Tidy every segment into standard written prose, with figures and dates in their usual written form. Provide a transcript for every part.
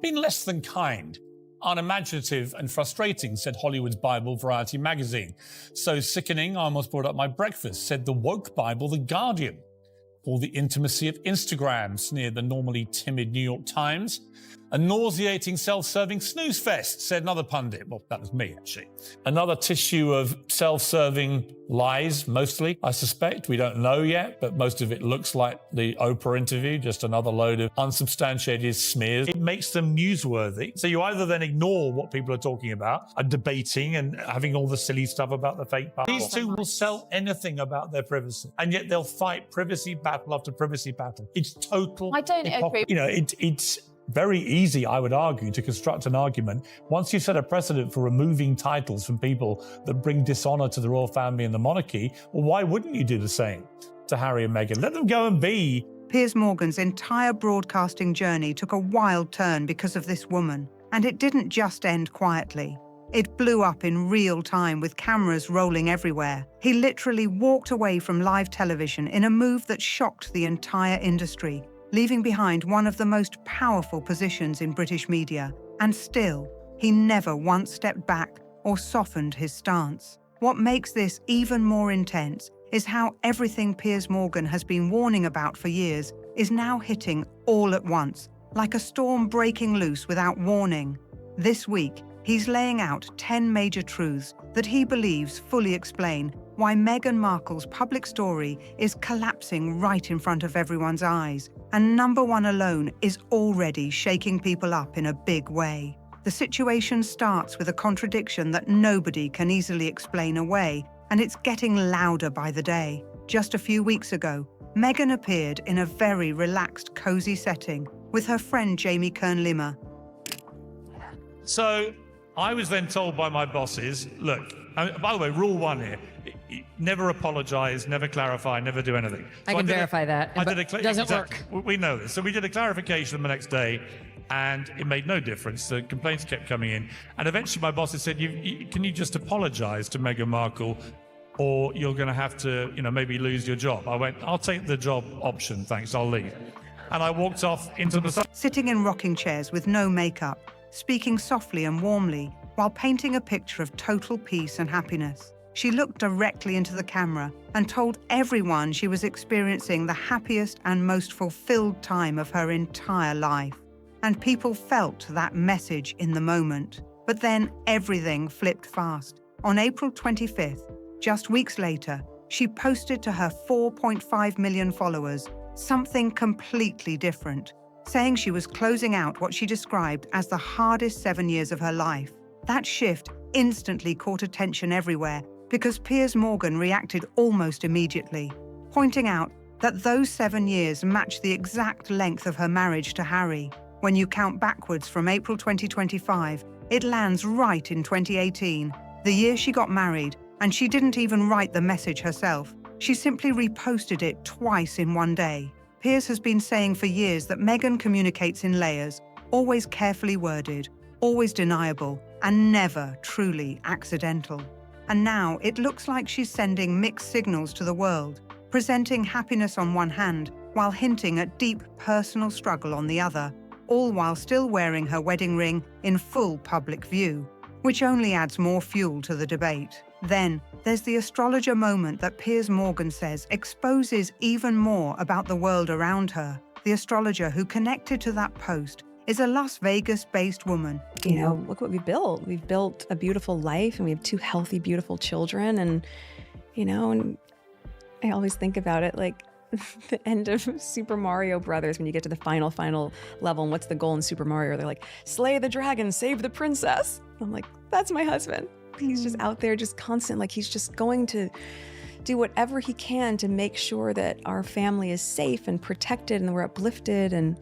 been less than kind. Unimaginative and frustrating, said Hollywood's Bible Variety magazine. So sickening, I almost brought up my breakfast, said the woke Bible The Guardian. All the intimacy of Instagram, sneered the normally timid New York Times. A nauseating self-serving snooze fest, said another pundit. Well, that was me, actually. Another tissue of self-serving lies, mostly, I suspect. We don't know yet, but most of it looks like the Oprah interview, just another load of unsubstantiated smears. It makes them newsworthy. So you either then ignore what people are talking about, are debating and having all the silly stuff about the fake Bible. These two will sell anything about their privacy, and yet they'll fight privacy battle after privacy battle. It's total I don't agree. You know, it's very easy, I would argue, to construct an argument. Once you set a precedent for removing titles from people that bring dishonor to the royal family and the monarchy, well, why wouldn't you do the same to Harry and Meghan? Let them go and be. Piers Morgan's entire broadcasting journey took a wild turn because of this woman, and it didn't just end quietly. It blew up in real time with cameras rolling everywhere. He literally walked away from live television in a move that shocked the entire industry, leaving behind one of the most powerful positions in British media. And still, he never once stepped back or softened his stance. What makes this even more intense is how everything Piers Morgan has been warning about for years is now hitting all at once, like a storm breaking loose without warning. This week, he's laying out 10 major truths that he believes fully explain why Meghan Markle's public story is collapsing right in front of everyone's eyes. And number one alone is already shaking people up in a big way. The situation starts with a contradiction that nobody can easily explain away, and it's getting louder by the day. Just a few weeks ago, Meghan appeared in a very relaxed, cozy setting with her friend Jamie Kern-Limmer. So I was then told by my bosses, look, by the way, rule one here, never apologize, never clarify, never do anything. I can verify that. It doesn't work. We know this. So we did a clarification the next day, and it made no difference. The complaints kept coming in. And eventually my bosses said, can you just apologize to Meghan Markle, or you're going to have to, maybe lose your job? I went, I'll take the job option, thanks, I'll leave. And I walked off into the sun. Sitting in rocking chairs with no makeup, speaking softly and warmly, while painting a picture of total peace and happiness. She looked directly into the camera and told everyone she was experiencing the happiest and most fulfilled time of her entire life. And people felt that message in the moment. But then everything flipped fast. On April 25th, just weeks later, she posted to her 4.5 million followers something completely different, saying she was closing out what she described as the hardest 7 years of her life. That shift instantly caught attention everywhere because Piers Morgan reacted almost immediately, pointing out that those 7 years match the exact length of her marriage to Harry. When you count backwards from April 2025, it lands right in 2018, the year she got married, and she didn't even write the message herself. She simply reposted it twice in one day. Piers has been saying for years that Meghan communicates in layers, always carefully worded, always deniable, and never truly accidental. And now it looks like she's sending mixed signals to the world, presenting happiness on one hand while hinting at deep personal struggle on the other, all while still wearing her wedding ring in full public view, which only adds more fuel to the debate. Then there's the astrologer moment that Piers Morgan says exposes even more about the world around her. The astrologer who connected to that post is a Las Vegas-based woman. Look what we've built. We've built a beautiful life, and we have 2 healthy, beautiful children. And, and I always think about it like the end of Super Mario Brothers, when you get to the final level, and what's the goal in Super Mario? They're like, slay the dragon, save the princess. I'm like, that's my husband. He's just out there, just constant, like he's just going to do whatever he can to make sure that our family is safe and protected and we're uplifted and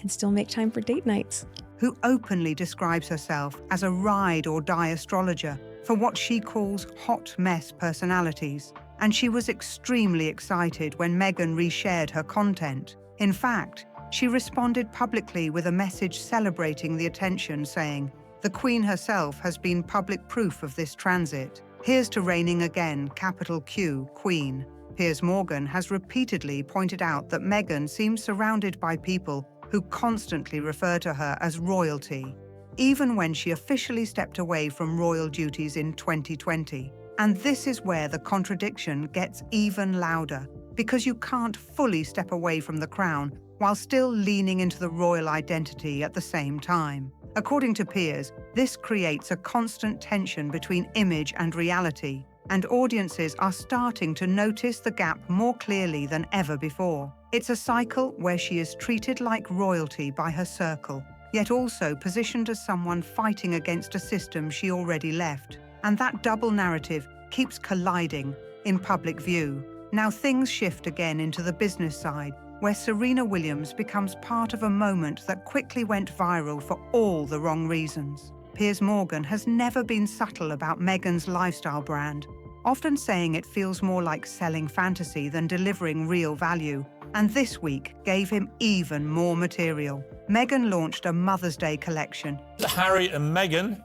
still make time for date nights. Who openly describes herself as a ride-or-die astrologer for what she calls hot mess personalities. And she was extremely excited when Meghan reshared her content. In fact, she responded publicly with a message celebrating the attention, saying, "The Queen herself has been public proof of this transit. Here's to reigning again, capital Q, Queen." Piers Morgan has repeatedly pointed out that Meghan seems surrounded by people who constantly refer to her as royalty, even when she officially stepped away from royal duties in 2020. And this is where the contradiction gets even louder, because you can't fully step away from the crown while still leaning into the royal identity at the same time. According to Piers, this creates a constant tension between image and reality, and audiences are starting to notice the gap more clearly than ever before. It's a cycle where she is treated like royalty by her circle, yet also positioned as someone fighting against a system she already left. And that double narrative keeps colliding in public view. Now things shift again into the business side, where Serena Williams becomes part of a moment that quickly went viral for all the wrong reasons. Piers Morgan has never been subtle about Meghan's lifestyle brand, often saying it feels more like selling fantasy than delivering real value, and this week gave him even more material. Meghan launched a Mother's Day collection. Harry and Meghan,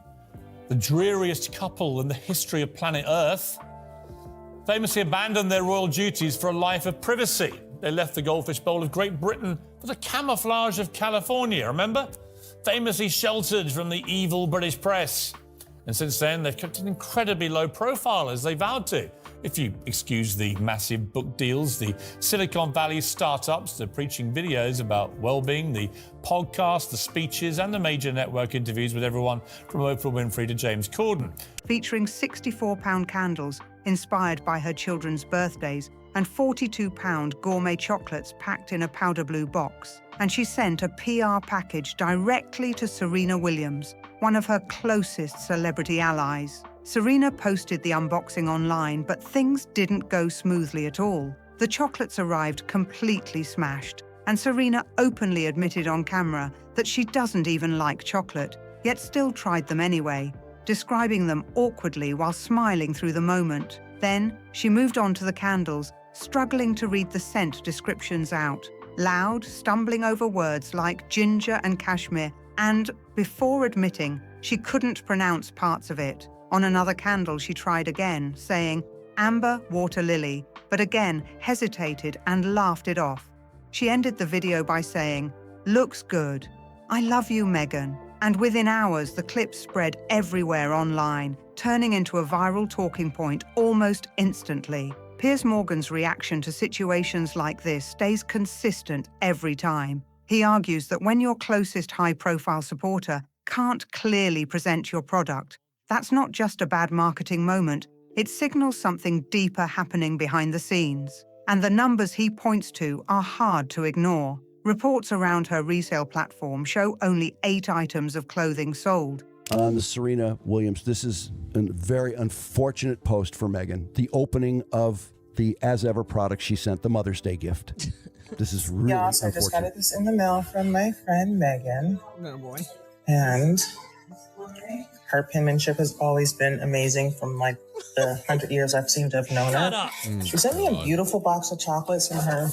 the dreariest couple in the history of planet Earth, famously abandoned their royal duties for a life of privacy. They left the Goldfish Bowl of Great Britain for the camouflage of California, remember? Famously sheltered from the evil British press. And since then, they've kept an incredibly low profile, as they vowed to. If you excuse the massive book deals, the Silicon Valley startups, the preaching videos about well-being, the podcasts, the speeches, and the major network interviews with everyone from Oprah Winfrey to James Corden. Featuring 64-pound candles inspired by her children's birthdays and 42-pound gourmet chocolates packed in a powder blue box. And she sent a PR package directly to Serena Williams, one of her closest celebrity allies. Serena posted the unboxing online, but things didn't go smoothly at all. The chocolates arrived completely smashed, and Serena openly admitted on camera that she doesn't even like chocolate, yet still tried them anyway, describing them awkwardly while smiling through the moment. Then she moved on to the candles, struggling to read the scent descriptions out, loud, stumbling over words like ginger and cashmere, and before admitting she couldn't pronounce parts of it. On another candle, she tried again, saying amber water lily, but again hesitated and laughed it off. She ended the video by saying, "Looks good. I love you, Meghan." And within hours, the clip spread everywhere online, turning into a viral talking point almost instantly. Piers Morgan's reaction to situations like this stays consistent every time. He argues that when your closest high-profile supporter can't clearly present your product, that's not just a bad marketing moment, it signals something deeper happening behind the scenes. And the numbers he points to are hard to ignore. Reports around her resale platform show only 8 items of clothing sold. On the Serena Williams, this is a very unfortunate post for Meghan. The opening of the As Ever product she sent, the Mother's Day gift. This is really unfortunate. I just got this in the mail from my friend Meghan. Oh boy. And her penmanship has always been amazing from like the 100 years I've seemed to have known her. She sent me a beautiful box of chocolates from her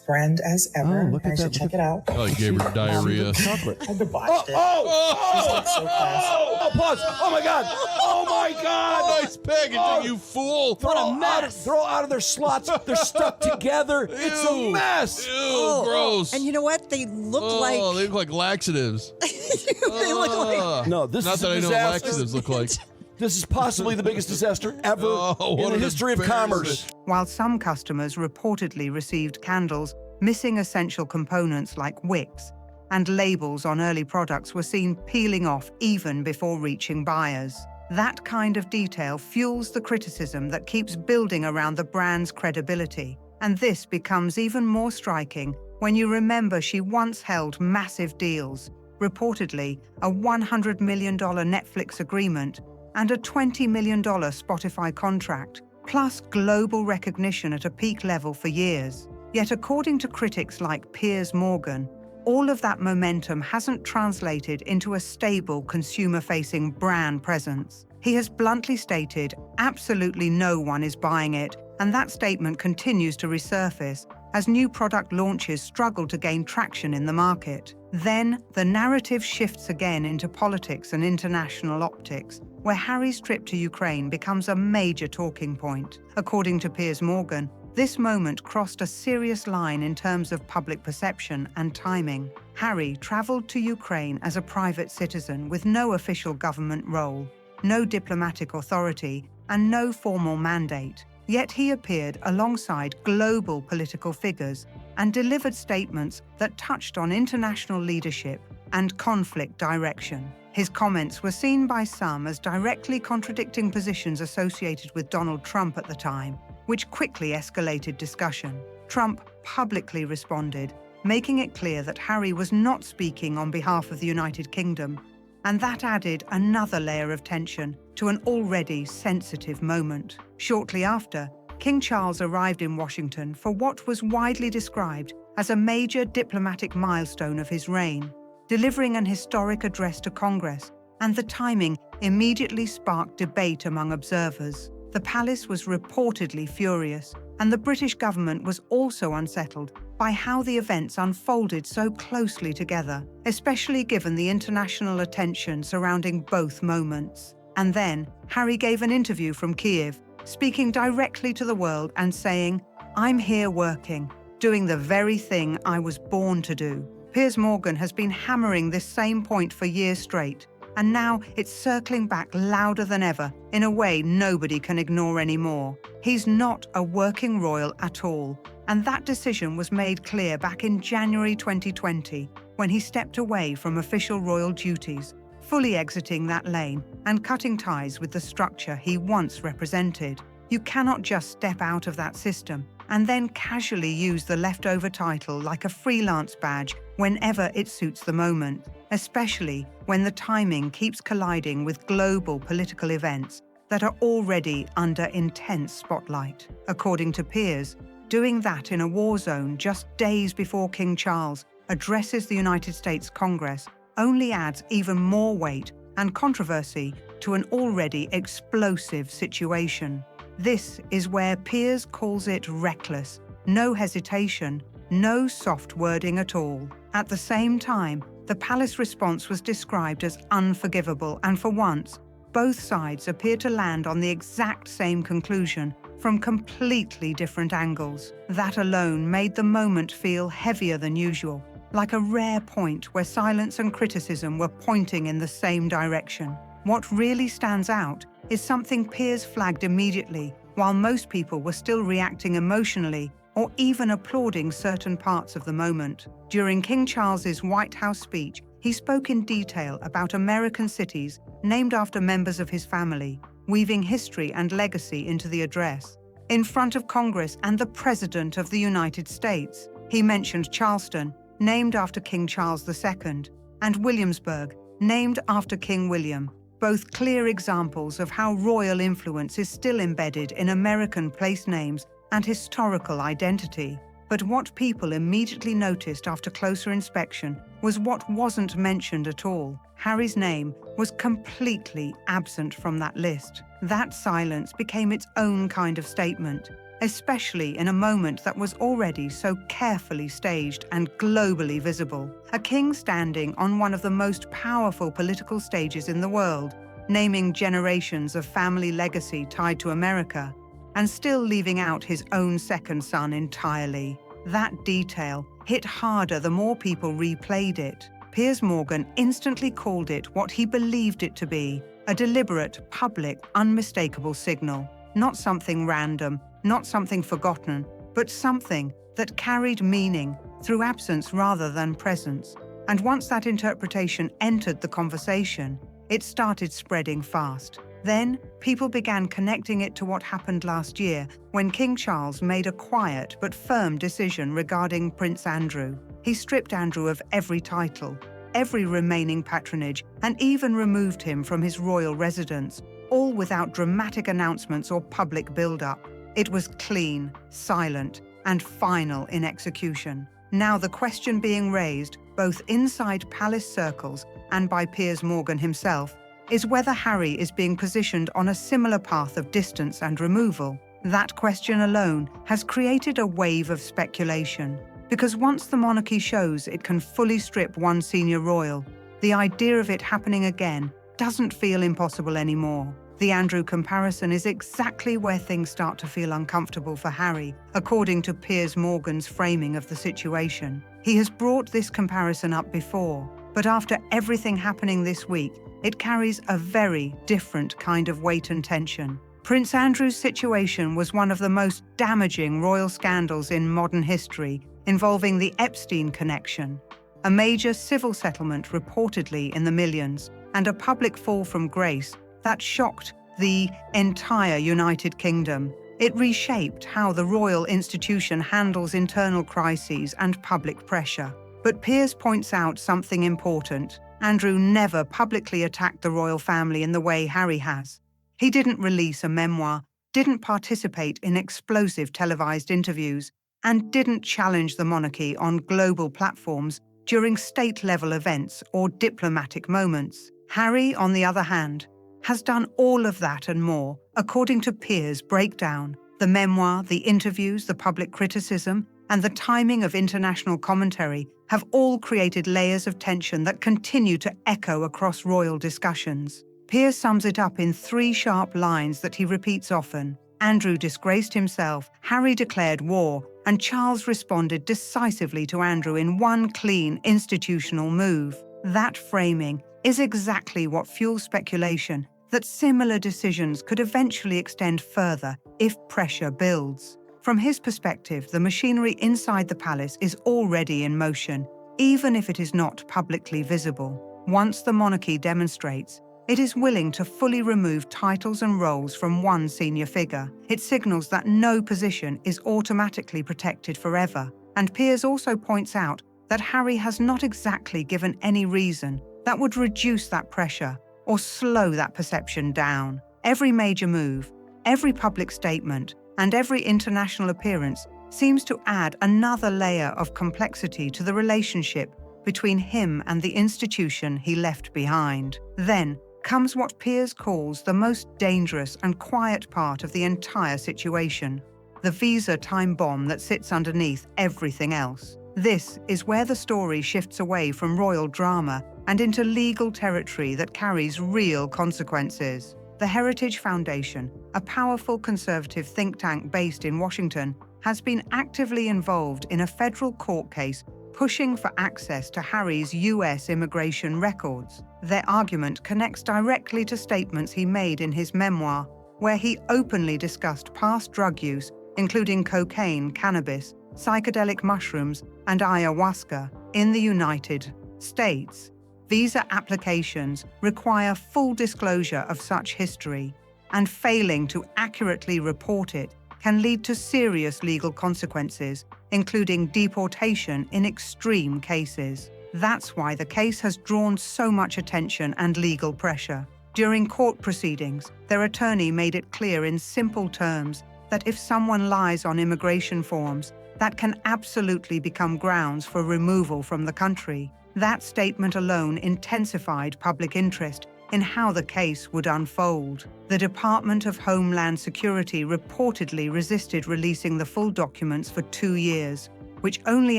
brand As Ever. Look at I should that. check it out. Oh, you gave her diarrhea. Chocolate. I debauched it. Oh, pause. Oh my God. Oh my God. Nice packaging, you fool. Throw out of their slots. They're stuck together. It's a mess. Ew, gross. And you know what? They look they look like laxatives. they look like. No, this Not is that a I know what disaster. laxatives look like. This is possibly the biggest disaster ever in what the an history of commerce. While some customers reportedly received candles missing essential components like wicks, and labels on early products were seen peeling off even before reaching buyers. That kind of detail fuels the criticism that keeps building around the brand's credibility. And this becomes even more striking when you remember she once held massive deals, reportedly a $100 million Netflix agreement and a $20 million Spotify contract, plus global recognition at a peak level for years. Yet according to critics like Piers Morgan, all of that momentum hasn't translated into a stable consumer-facing brand presence. He has bluntly stated absolutely no one is buying it, and that statement continues to resurface as new product launches struggle to gain traction in the market. Then, the narrative shifts again into politics and international optics, where Harry's trip to Ukraine becomes a major talking point. According to Piers Morgan, This moment crossed a serious line in terms of public perception and timing. Harry travelled to Ukraine as a private citizen with no official government role, no diplomatic authority, and no formal mandate. Yet he appeared alongside global political figures and delivered statements that touched on international leadership and conflict direction. His comments were seen by some as directly contradicting positions associated with Donald Trump at the time, which quickly escalated discussion. Trump publicly responded, making it clear that Harry was not speaking on behalf of the United Kingdom, and that added another layer of tension to an already sensitive moment. Shortly after, King Charles arrived in Washington for what was widely described as a major diplomatic milestone of his reign, delivering an historic address to Congress, and the timing immediately sparked debate among observers. The palace was reportedly furious, and the British government was also unsettled by how the events unfolded so closely together, especially given the international attention surrounding both moments. And then, Harry gave an interview from Kyiv, speaking directly to the world and saying, "I'm here working, doing the very thing I was born to do." Piers Morgan has been hammering this same point for years straight, and now it's circling back louder than ever in a way nobody can ignore anymore. He's not a working royal at all, and that decision was made clear back in January 2020 when he stepped away from official royal duties, fully exiting that lane and cutting ties with the structure he once represented. You cannot just step out of that system and then casually use the leftover title like a freelance badge whenever it suits the moment, especially when the timing keeps colliding with global political events that are already under intense spotlight. According to Piers, doing that in a war zone just days before King Charles addresses the United States Congress only adds even more weight and controversy to an already explosive situation. This is where Piers calls it reckless, no hesitation, no soft wording at all. At the same time, the palace response was described as unforgivable, and for once, both sides appear to land on the exact same conclusion from completely different angles. That alone made the moment feel heavier than usual, like a rare point where silence and criticism were pointing in the same direction. What really stands out is something Piers flagged immediately, while most people were still reacting emotionally or even applauding certain parts of the moment. During King Charles's White House speech, he spoke in detail about American cities named after members of his family, weaving history and legacy into the address. In front of Congress and the President of the United States, he mentioned Charleston, named after King Charles II, and Williamsburg, named after King William, both clear examples of how royal influence is still embedded in American place names and historical identity. But what people immediately noticed after closer inspection was what wasn't mentioned at all. Harry's name was completely absent from that list. That silence became its own kind of statement, especially in a moment that was already so carefully staged and globally visible. A king standing on one of the most powerful political stages in the world, naming generations of family legacy tied to America, and still leaving out his own second son entirely. That detail hit harder the more people replayed it. Piers Morgan instantly called it what he believed it to be, a deliberate, public, unmistakable signal. Not something random, not something forgotten, but something that carried meaning through absence rather than presence. And once that interpretation entered the conversation, it started spreading fast. Then, people began connecting it to what happened last year when King Charles made a quiet but firm decision regarding Prince Andrew. He stripped Andrew of every title, every remaining patronage, and even removed him from his royal residence, all without dramatic announcements or public build-up. It was clean, silent, and final in execution. Now the question being raised, both inside palace circles and by Piers Morgan himself, is whether Harry is being positioned on a similar path of distance and removal. That question alone has created a wave of speculation, because once the monarchy shows it can fully strip one senior royal, the idea of it happening again doesn't feel impossible anymore. The Andrew comparison is exactly where things start to feel uncomfortable for Harry, according to Piers Morgan's framing of the situation. He has brought this comparison up before, but after everything happening this week, it carries a very different kind of weight and tension. Prince Andrew's situation was one of the most damaging royal scandals in modern history, involving the Epstein connection, a major civil settlement reportedly in the millions, and a public fall from grace that shocked the entire United Kingdom. It reshaped how the royal institution handles internal crises and public pressure. But Piers points out something important. Andrew never publicly attacked the royal family in the way Harry has. He didn't release a memoir, didn't participate in explosive televised interviews, and didn't challenge the monarchy on global platforms during state-level events or diplomatic moments. Harry, on the other hand, has done all of that and more, according to Piers' breakdown. The memoir, the interviews, the public criticism, and the timing of international commentary have all created layers of tension that continue to echo across royal discussions. Piers sums it up in 3 sharp lines that he repeats often. Andrew disgraced himself, Harry declared war, and Charles responded decisively to Andrew in one clean institutional move. That framing is exactly what fuels speculation that similar decisions could eventually extend further if pressure builds. From his perspective, the machinery inside the palace is already in motion, even if it is not publicly visible. Once the monarchy demonstrates it is willing to fully remove titles and roles from one senior figure, it signals that no position is automatically protected forever. And Piers also points out that Harry has not exactly given any reason that would reduce that pressure or slow that perception down. Every major move, every public statement, and every international appearance seems to add another layer of complexity to the relationship between him and the institution he left behind. Then comes what Piers calls the most dangerous and quiet part of the entire situation, the visa time bomb that sits underneath everything else. This is where the story shifts away from royal drama and into legal territory that carries real consequences. The Heritage Foundation, a powerful conservative think tank based in Washington, has been actively involved in a federal court case pushing for access to Harry's US immigration records. Their argument connects directly to statements he made in his memoir, where he openly discussed past drug use, including cocaine, cannabis, psychedelic mushrooms, and ayahuasca in the United States. Visa applications require full disclosure of such history, and failing to accurately report it can lead to serious legal consequences, including deportation in extreme cases. That's why the case has drawn so much attention and legal pressure. During court proceedings, their attorney made it clear in simple terms that if someone lies on immigration forms, that can absolutely become grounds for removal from the country. That statement alone intensified public interest in how the case would unfold. The Department of Homeland Security reportedly resisted releasing the full documents for 2 years, which only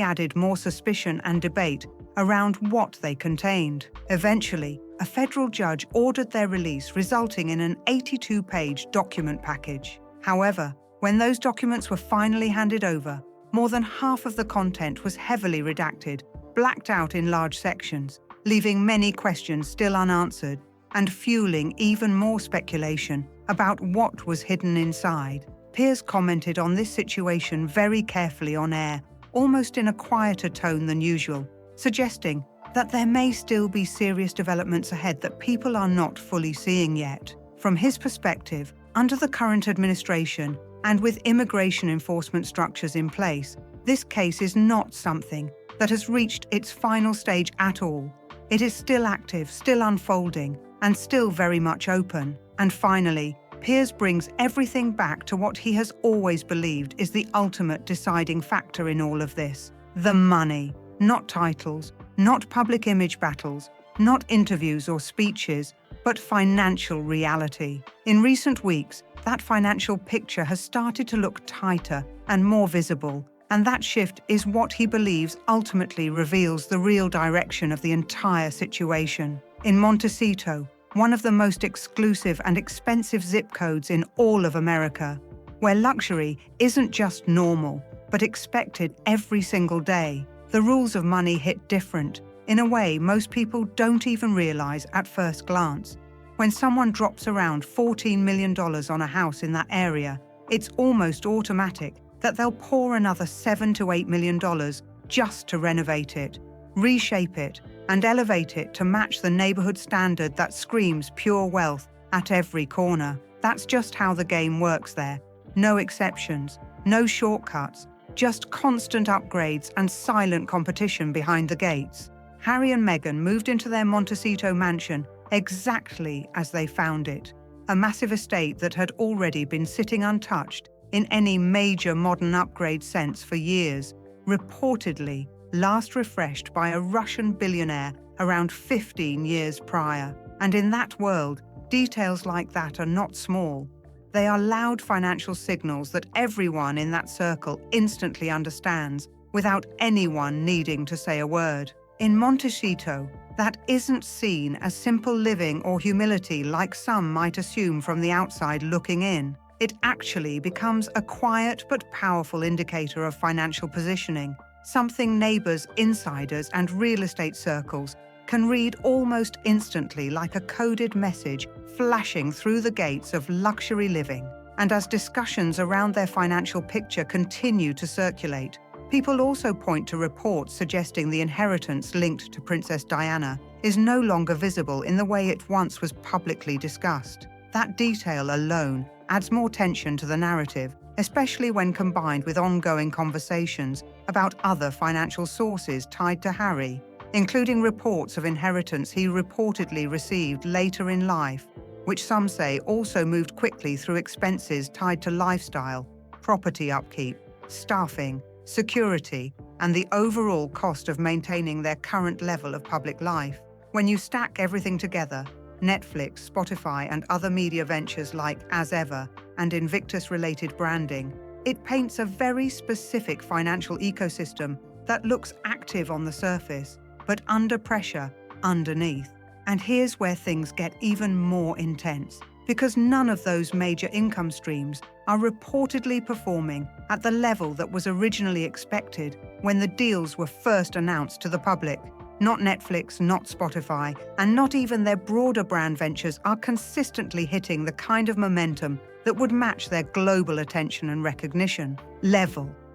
added more suspicion and debate around what they contained. Eventually, a federal judge ordered their release, resulting in an 82-page document package. However, when those documents were finally handed over, more than half of the content was heavily redacted, blacked out in large sections, leaving many questions still unanswered and fueling even more speculation about what was hidden inside. Piers commented on this situation very carefully on air, almost in a quieter tone than usual, suggesting that there may still be serious developments ahead that people are not fully seeing yet. From his perspective, under the current administration and with immigration enforcement structures in place, this case is not something that has reached its final stage at all. It is still active, still unfolding, and still very much open. And finally, Piers brings everything back to what he has always believed is the ultimate deciding factor in all of this: the money. Not titles, not public image battles, not interviews or speeches, but financial reality. In recent weeks, that financial picture has started to look tighter and more visible, and that shift is what he believes ultimately reveals the real direction of the entire situation. In Montecito, one of the most exclusive and expensive zip codes in all of America, where luxury isn't just normal, but expected every single day. The rules of money hit different, in a way most people don't even realize at first glance. When someone drops around $14 million on a house in that area, it's almost automatic that they'll pour another $7 to $8 million just to renovate it, reshape it, and elevate it to match the neighborhood standard that screams pure wealth at every corner. That's just how the game works there. No exceptions, no shortcuts, just constant upgrades and silent competition behind the gates. Harry and Meghan moved into their Montecito mansion exactly as they found it, a massive estate that had already been sitting untouched in any major modern upgrade sense for years, reportedly last refreshed by a Russian billionaire around 15 years prior. And in that world, details like that are not small. They are loud financial signals that everyone in that circle instantly understands without anyone needing to say a word. In Montecito, that isn't seen as simple living or humility like some might assume from the outside looking in. It actually becomes a quiet but powerful indicator of financial positioning, something neighbors, insiders, and real estate circles can read almost instantly like a coded message flashing through the gates of luxury living. And as discussions around their financial picture continue to circulate, people also point to reports suggesting the inheritance linked to Princess Diana is no longer visible in the way it once was publicly discussed. That detail alone adds more tension to the narrative, especially when combined with ongoing conversations about other financial sources tied to Harry, including reports of inheritance he reportedly received later in life, which some say also moved quickly through expenses tied to lifestyle, property upkeep, staffing, security, and the overall cost of maintaining their current level of public life. When you stack everything together, Netflix, Spotify, and other media ventures like As Ever and Invictus-related branding, it paints a very specific financial ecosystem that looks active on the surface, but under pressure underneath. And here's where things get even more intense, because none of those major income streams are reportedly performing at the level that was originally expected when the deals were first announced to the public. Not Netflix, not Spotify, and not even their broader brand ventures are consistently hitting the kind of momentum that would match their global attention and recognition.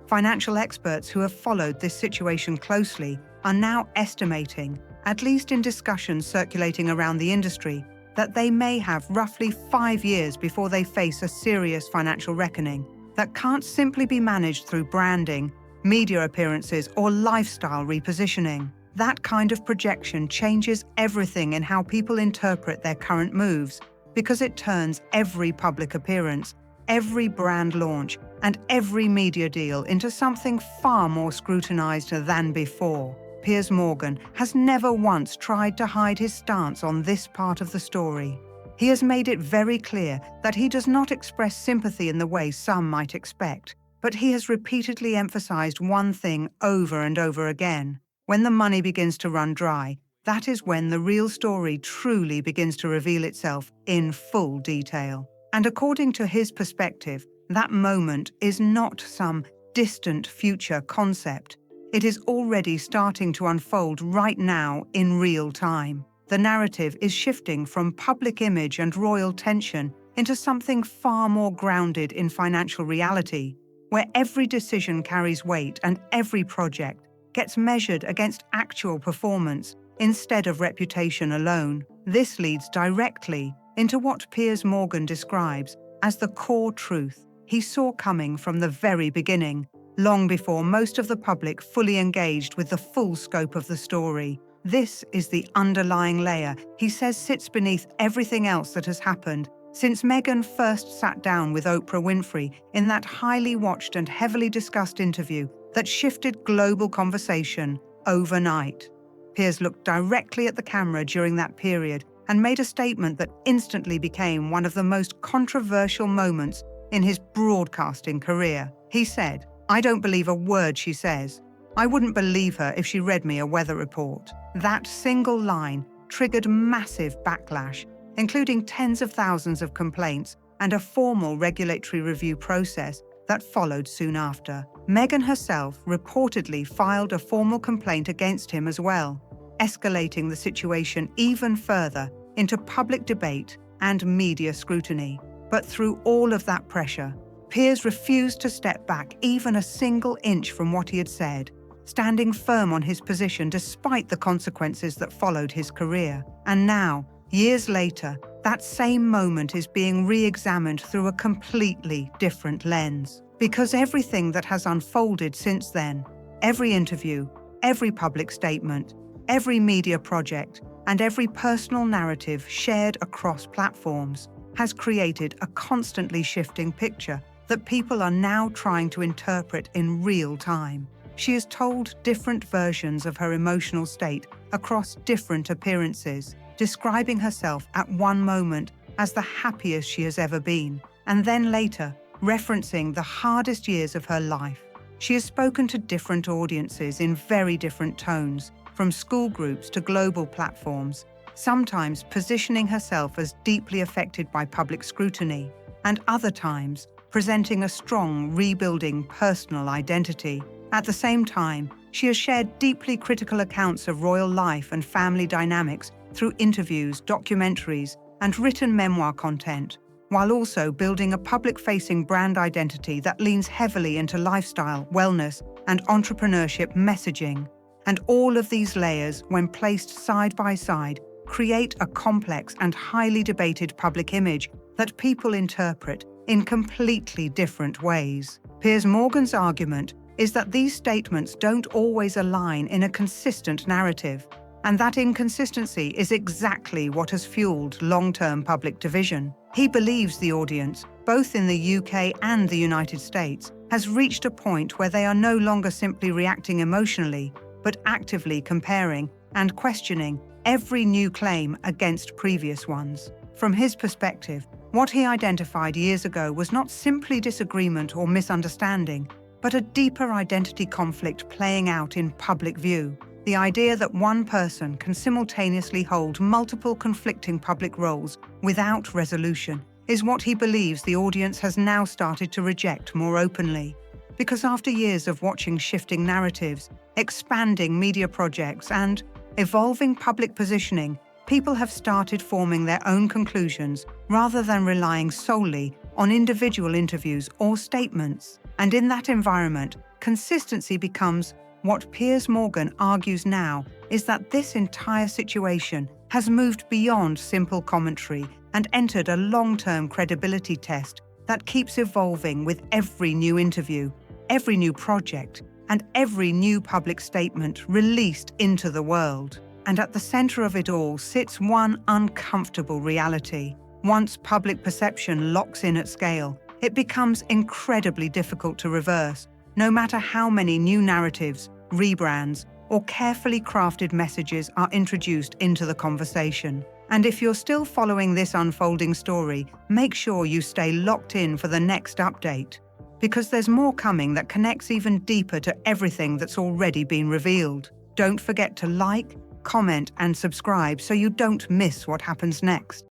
Financial experts who have followed this situation closely are now estimating, at least in discussions circulating around the industry, that they may have roughly 5 years before they face a serious financial reckoning that can't simply be managed through branding, media appearances, or lifestyle repositioning. That kind of projection changes everything in how people interpret their current moves, because it turns every public appearance, every brand launch, and every media deal into something far more scrutinized than before. Piers Morgan has never once tried to hide his stance on this part of the story. He has made it very clear that he does not express sympathy in the way some might expect, but he has repeatedly emphasized one thing over and over again. When the money begins to run dry, that is when the real story truly begins to reveal itself in full detail. And according to his perspective, that moment is not some distant future concept. It is already starting to unfold right now in real time. The narrative is shifting from public image and royal tension into something far more grounded in financial reality, where every decision carries weight and every project gets measured against actual performance instead of reputation alone. This leads directly into what Piers Morgan describes as the core truth he saw coming from the very beginning, long before most of the public fully engaged with the full scope of the story. This is the underlying layer he says sits beneath everything else that has happened since Meghan first sat down with Oprah Winfrey in that highly watched and heavily discussed interview that shifted global conversation overnight. Piers looked directly at the camera during that period and made a statement that instantly became one of the most controversial moments in his broadcasting career. He said, "I don't believe a word she says. I wouldn't believe her if she read me a weather report." That single line triggered massive backlash, including tens of thousands of complaints and a formal regulatory review process that followed soon after. Meghan herself reportedly filed a formal complaint against him as well, escalating the situation even further into public debate and media scrutiny. But through all of that pressure, Piers refused to step back even a single inch from what he had said, standing firm on his position despite the consequences that followed his career. And now, years later, that same moment is being re-examined through a completely different lens. Because everything that has unfolded since then, every interview, every public statement, every media project, and every personal narrative shared across platforms has created a constantly shifting picture that people are now trying to interpret in real time. She has told different versions of her emotional state across different appearances, describing herself at one moment as the happiest she has ever been, and then later referencing the hardest years of her life. She has spoken to different audiences in very different tones, from school groups to global platforms, sometimes positioning herself as deeply affected by public scrutiny, and other times presenting a strong, rebuilding personal identity. At the same time, she has shared deeply critical accounts of royal life and family dynamics through interviews, documentaries, and written memoir content, while also building a public-facing brand identity that leans heavily into lifestyle, wellness, and entrepreneurship messaging. And all of these layers, when placed side by side, create a complex and highly debated public image that people interpret in completely different ways. Piers Morgan's argument is that these statements don't always align in a consistent narrative, and that inconsistency is exactly what has fueled long-term public division. He believes the audience, both in the UK and the United States, has reached a point where they are no longer simply reacting emotionally, but actively comparing and questioning every new claim against previous ones. From his perspective, what he identified years ago was not simply disagreement or misunderstanding, but a deeper identity conflict playing out in public view. The idea that one person can simultaneously hold multiple conflicting public roles without resolution is what he believes the audience has now started to reject more openly. Because after years of watching shifting narratives, expanding media projects, and evolving public positioning, people have started forming their own conclusions rather than relying solely on individual interviews or statements. And in that environment, consistency becomes what Piers Morgan argues now is that this entire situation has moved beyond simple commentary and entered a long-term credibility test that keeps evolving with every new interview, every new project, and every new public statement released into the world. And at the center of it all sits one uncomfortable reality. Once public perception locks in at scale, it becomes incredibly difficult to reverse, no matter how many new narratives, rebrands, or carefully crafted messages are introduced into the conversation. And if you're still following this unfolding story, make sure you stay locked in for the next update, because there's more coming that connects even deeper to everything that's already been revealed. Don't forget to like, comment, and subscribe so you don't miss what happens next.